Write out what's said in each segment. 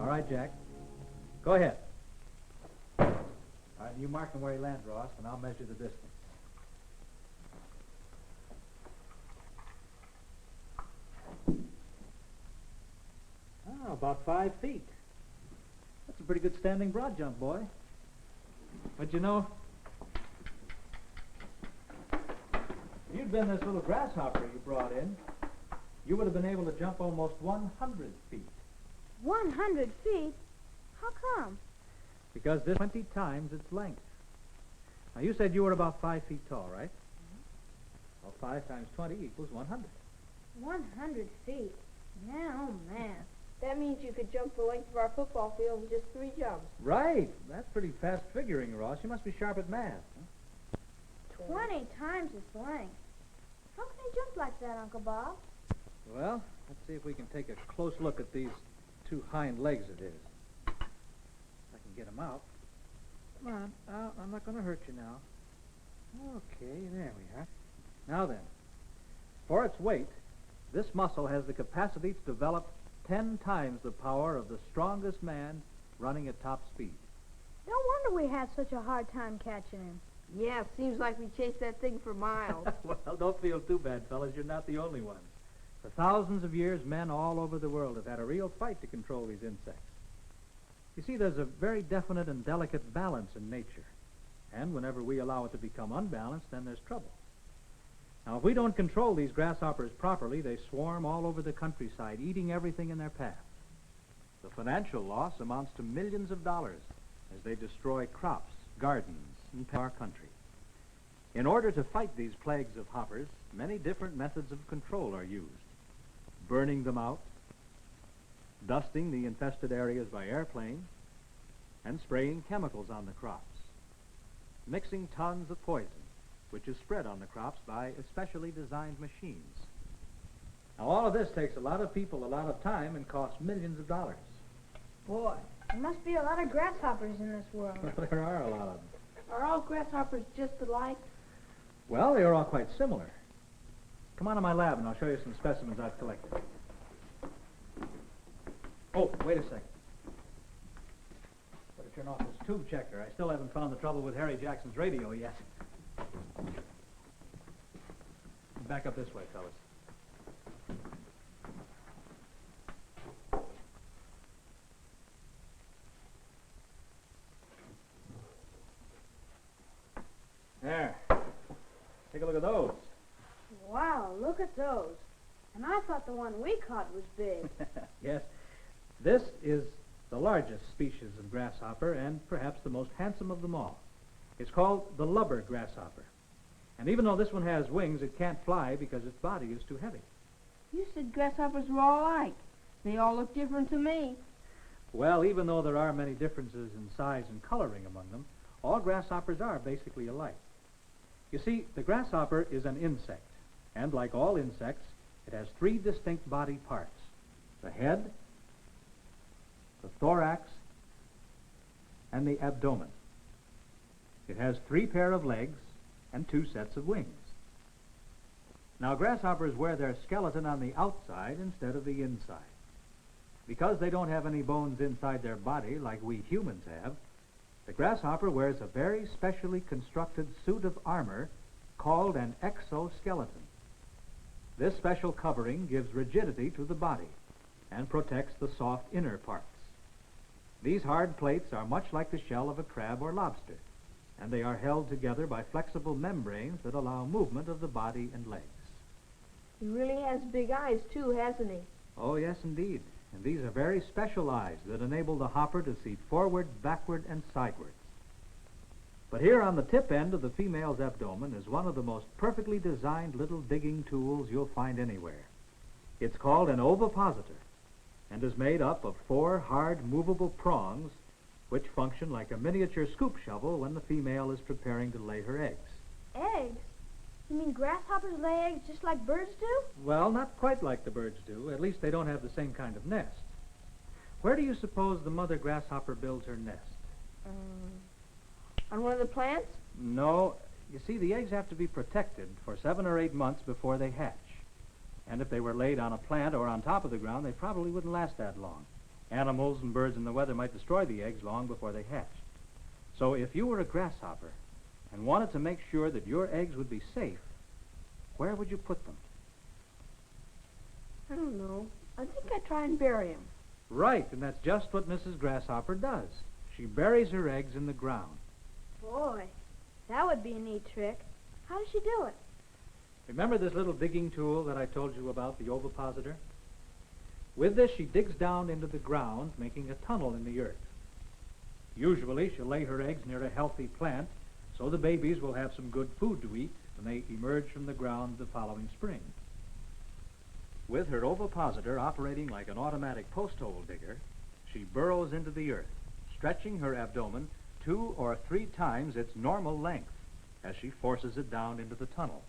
right, Jack. Go ahead. All right, you mark him where he lands, Ross, and I'll measure the distance. Oh, about 5 feet. That's a pretty good standing broad jump, boy. But you know, if you'd been this little grasshopper you brought in, you would have been able to jump almost 100 feet. 100 feet? How come? Because this 20 times its length. Now, you said you were about 5 feet tall, right? Well, 5 times 20 equals 100. 100 feet? Yeah, oh, man. That means you could jump the length of our football field in just 3 jumps. Right. That's pretty fast figuring, Ross. You must be sharp at math. Huh? 20 times its length. How can he jump like that, Uncle Bob? Well, let's see if we can take a close look at these 2 hind legs of his. If I can get him out. Come on. I'm not going to hurt you now. Okay, there we are. Now then, for its weight, this muscle has the capacity to develop 10 times the power of the strongest man running at top speed. No wonder we had such a hard time catching him. Yeah, seems like we chased that thing for miles. Well, don't feel too bad, fellas. You're not the only ones. For thousands of years, men all over the world have had a real fight to control these insects. You see, there's a very definite and delicate balance in nature. And whenever we allow it to become unbalanced, then there's trouble. Now, if we don't control these grasshoppers properly, they swarm all over the countryside, eating everything in their path. The financial loss amounts to millions of dollars as they destroy crops, gardens, and our country. In order to fight these plagues of hoppers, many different methods of control are used. Burning them out, dusting the infested areas by airplane, and spraying chemicals on the crops. Mixing tons of poison, which is spread on the crops by especially designed machines. Now, all of this takes a lot of people, a lot of time, and costs millions of dollars. Boy, there must be a lot of grasshoppers in this world. Well, there are a lot of them. Are all grasshoppers just alike? Well, they are all quite similar. Come on to my lab, and I'll show you some specimens I've collected. Oh, wait a second. Better turn off this tube checker. I still haven't found the trouble with Harry Jackson's radio yet. Back up this way, fellas. There. Take a look at those. Wow, look at those. And I thought the one we caught was big. Yes. This is the largest species of grasshopper and perhaps the most handsome of them all. It's called the lubber grasshopper. And even though this one has wings, it can't fly because its body is too heavy. You said grasshoppers were all alike. They all look different to me. Well, even though there are many differences in size and coloring among them, all grasshoppers are basically alike. You see, the grasshopper is an insect, and like all insects, it has 3 distinct body parts: the head, the thorax, and the abdomen. It has 3 pair of legs and 2 sets of wings. Now, grasshoppers wear their skeleton on the outside instead of the inside. Because they don't have any bones inside their body like we humans have, the grasshopper wears a very specially constructed suit of armor called an exoskeleton. This special covering gives rigidity to the body and protects the soft inner parts. These hard plates are much like the shell of a crab or lobster, and they are held together by flexible membranes that allow movement of the body and legs. He really has big eyes, too, hasn't he? Oh, yes, indeed. And these are very special eyes that enable the hopper to see forward, backward, and sidewards. But here on the tip end of the female's abdomen is one of the most perfectly designed little digging tools you'll find anywhere. It's called an ovipositor and is made up of 4 hard, movable prongs which function like a miniature scoop shovel when the female is preparing to lay her eggs. Eggs? You mean grasshoppers lay eggs just like birds do? Well, not quite like the birds do. At least they don't have the same kind of nest. Where do you suppose the mother grasshopper builds her nest? On one of the plants? No. You see, the eggs have to be protected for 7 or 8 months before they hatch. And if they were laid on a plant or on top of the ground, they probably wouldn't last that long. Animals and birds in the weather might destroy the eggs long before they hatch. So if you were a grasshopper and wanted to make sure that your eggs would be safe, where would you put them? I don't know. I think I'd try and bury them. Right, and that's just what Mrs. Grasshopper does. She buries her eggs in the ground. Boy, that would be a neat trick. How does she do it? Remember this little digging tool that I told you about, the ovipositor? With this, she digs down into the ground, making a tunnel in the earth. Usually, she'll lay her eggs near a healthy plant, so the babies will have some good food to eat when they emerge from the ground the following spring. With her ovipositor operating like an automatic post hole digger, she burrows into the earth, stretching her abdomen 2 or 3 times its normal length as she forces it down into the tunnel.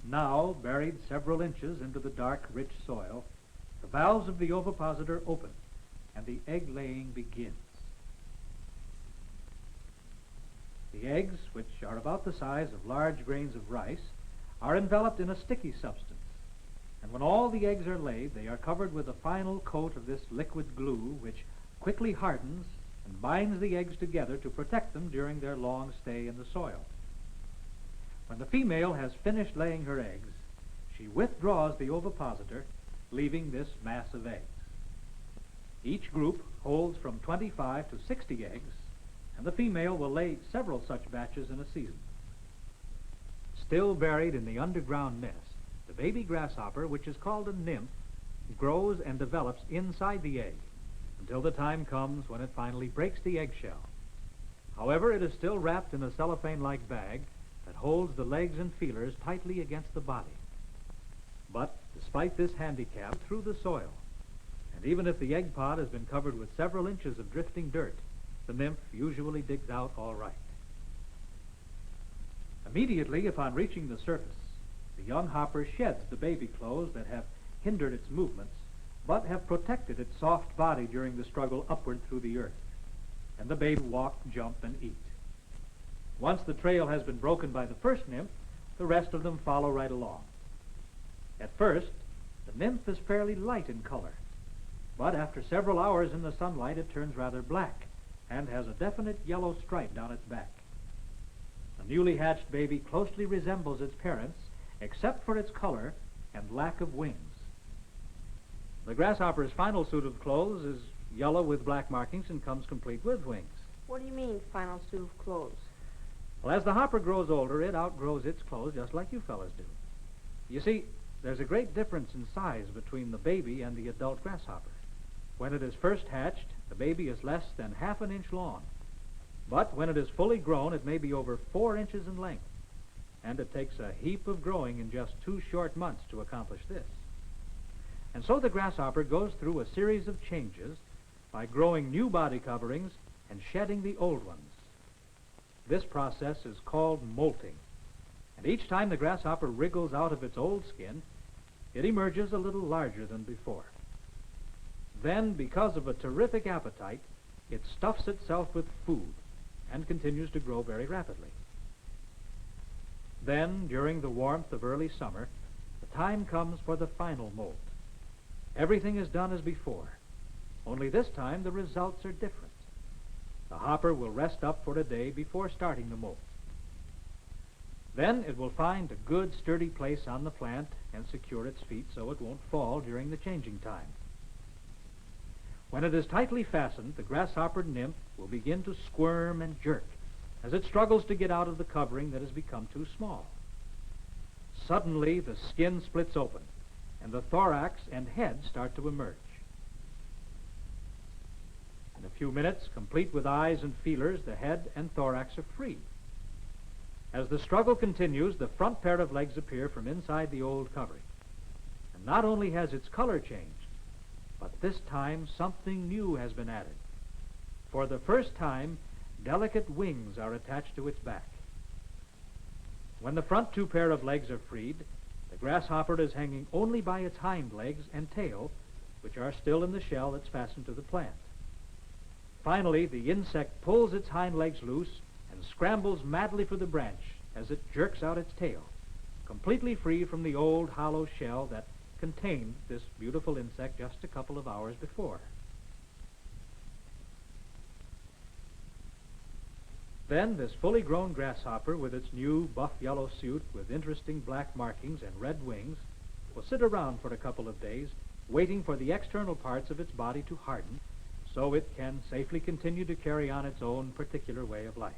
Now, buried several inches into the dark, rich soil, the valves of the ovipositor open, and the egg-laying begins. The eggs, which are about the size of large grains of rice, are enveloped in a sticky substance, and when all the eggs are laid, they are covered with a final coat of this liquid glue, which quickly hardens and binds the eggs together to protect them during their long stay in the soil. When the female has finished laying her eggs, she withdraws the ovipositor, leaving this mass of eggs. Each group holds from 25 to 60 eggs, and the female will lay several such batches in a season. Still buried in the underground nest, the baby grasshopper, which is called a nymph, grows and develops inside the egg until the time comes when it finally breaks the eggshell. However, it is still wrapped in a cellophane-like bag that holds the legs and feelers tightly against the body. But despite this handicap, through the soil, and even if the egg pod has been covered with several inches of drifting dirt, the nymph usually digs out all right. Immediately upon reaching the surface, the young hopper sheds the baby clothes that have hindered its movements, but have protected its soft body during the struggle upward through the earth, and the baby walk, jump, and eat. Once the trail has been broken by the first nymph, the rest of them follow right along. At first, the nymph is fairly light in color, but after several hours in the sunlight, it turns rather black and has a definite yellow stripe down its back. The newly hatched baby closely resembles its parents, except for its color and lack of wings. The grasshopper's final suit of clothes is yellow with black markings and comes complete with wings. What do you mean, final suit of clothes? Well, as the hopper grows older, it outgrows its clothes just like you fellas do. You see, there's a great difference in size between the baby and the adult grasshopper. When it is first hatched, the baby is less than half an inch long. But when it is fully grown, it may be over 4 inches in length. And it takes a heap of growing in just 2 short months to accomplish this. And so the grasshopper goes through a series of changes by growing new body coverings and shedding the old ones. This process is called molting. And each time the grasshopper wriggles out of its old skin, it emerges a little larger than before. Then, because of a terrific appetite, it stuffs itself with food and continues to grow very rapidly. Then, during the warmth of early summer, the time comes for the final molt. Everything is done as before, only this time the results are different. The hopper will rest up for a day before starting the molt. Then it will find a good sturdy place on the plant and secure its feet so it won't fall during the changing time. When it is tightly fastened, the grasshopper nymph will begin to squirm and jerk as it struggles to get out of the covering that has become too small. Suddenly, the skin splits open, and the thorax and head start to emerge. In a few minutes, complete with eyes and feelers, the head and thorax are free. As the struggle continues, the front pair of legs appear from inside the old covering. And not only has its color changed, but this time something new has been added. For the first time, delicate wings are attached to its back. When the front 2 pair of legs are freed, the grasshopper is hanging only by its hind legs and tail, which are still in the shell that's fastened to the plant. Finally, the insect pulls its hind legs loose and scrambles madly for the branch as it jerks out its tail, completely free from the old hollow shell that contained this beautiful insect just a couple of hours before. Then this fully grown grasshopper with its new buff yellow suit with interesting black markings and red wings will sit around for a couple of days waiting for the external parts of its body to harden so it can safely continue to carry on its own particular way of life.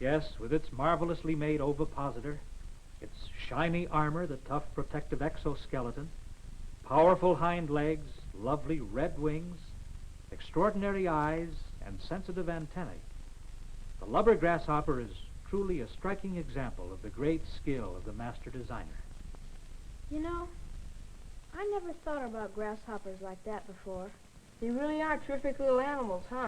Yes, with its marvelously made ovipositor, its shiny armor, the tough protective exoskeleton, powerful hind legs, lovely red wings, extraordinary eyes, and sensitive antennae, the lubber grasshopper is truly a striking example of the great skill of the master designer. You know, I never thought about grasshoppers like that before. They really are terrific little animals, huh?